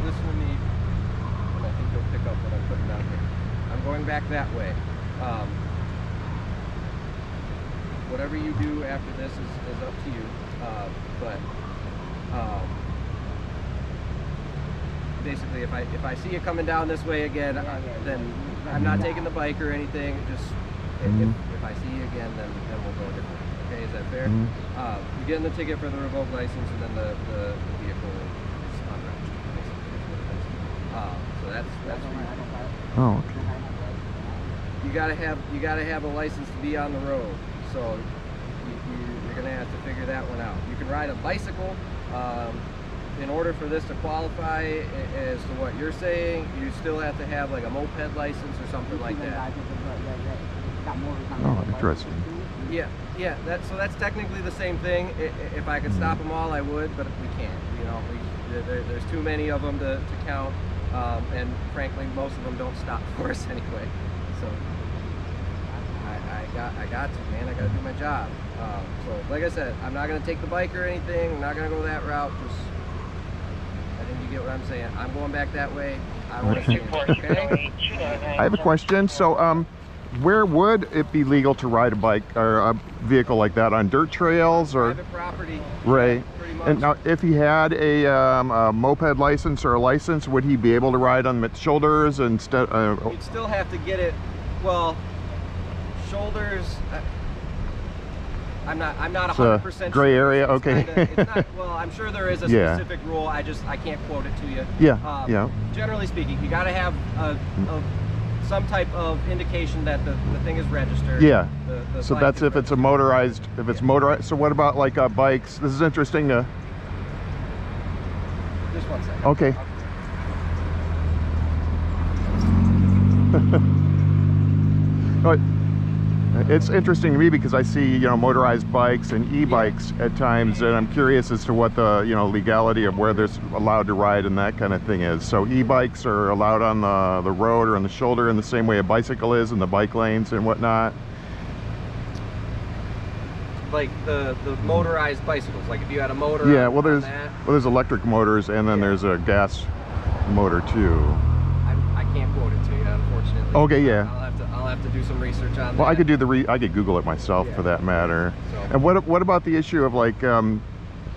listen to me, and I think you'll pick up what I'm putting down here. I'm going back that way. Whatever you do after this is up to you. Basically, if I see you coming down this way again, then I'm not taking the bike or anything. Just if I see you again, then we'll go different. Okay, is that fair? You're getting the ticket for the revoked license, and then the vehicle is unregistered. Basically, is what it is. So that's for you. Oh, okay. You gotta have a license to be on the road. So you're gonna have to figure that one out. You can ride a bicycle. In order for this to qualify as to what you're saying, you still have to have like a moped license or something like that. Oh, interesting. Yeah. So that's technically the same thing. If I could stop them all, I would, but we can't. You know, there's too many of them to count, and frankly, most of them don't stop for us anyway. So I got to, man. I got to do my job. So like I said, I'm not gonna take the bike or anything. I'm not gonna go that route. Just, I think you get what I'm saying. I'm going back that way. I want to stay in, okay? I have a question. So, where would it be legal to ride a bike or a vehicle like that, on dirt trails or private property? Right. Pretty much. And now, if he had a moped license or a license, would he be able to ride on the shoulders instead? You'd still have to get it. Well, shoulders. I'm not 100% gray sure. area. Okay. It's not, well, I'm sure there is a specific rule. I can't quote it to you. Yeah. Generally speaking, you got to have some type of indication that the thing is registered. Yeah. The So that's if it's a motorized. If it's motorized. So what about like bikes? This is interesting to. Just 1 second. Okay. But it's interesting to me because I see, motorized bikes and e-bikes at times, and I'm curious as to what the, legality of where there's allowed to ride and that kind of thing is. So e-bikes are allowed on the road or on the shoulder in the same way a bicycle is in the bike lanes and whatnot. Like the motorized bicycles, like if you had a motor. Yeah, well, there's electric motors, and then there's a gas motor too. I can't quote it to you, unfortunately. Okay, yeah. I'll have to do some research on that. Well, I could do I could Google it myself for that matter. So. And what about the issue of like a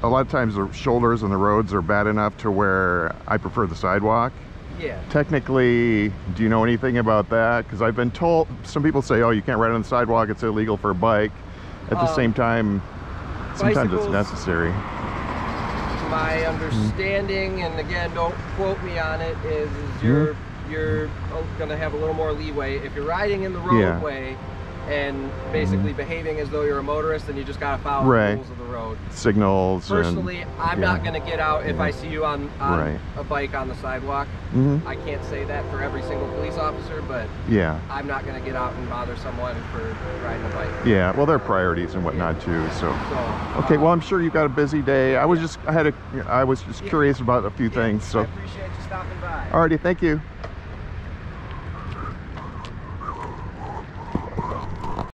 lot of times the shoulders and the roads are bad enough to where I prefer the sidewalk? Yeah. Technically, do you know anything about that? Because I've been told, some people say, oh, you can't ride on the sidewalk, it's illegal for a bike. At the same time, sometimes it's necessary. My understanding, and again, don't quote me on it, is you're going to have a little more leeway if you're riding in the roadway and basically behaving as though you're a motorist, then you just got to follow the rules of the road. Signals. Personally, I'm not going to get out if I see you on a bike on the sidewalk. I can't say that for every single police officer, but I'm not going to get out and bother someone for riding a bike. Yeah, well, there are priorities and whatnot too. So okay, well, I'm sure you've got a busy day. I was just curious about a few things. So I appreciate you stopping by. Alrighty, thank you.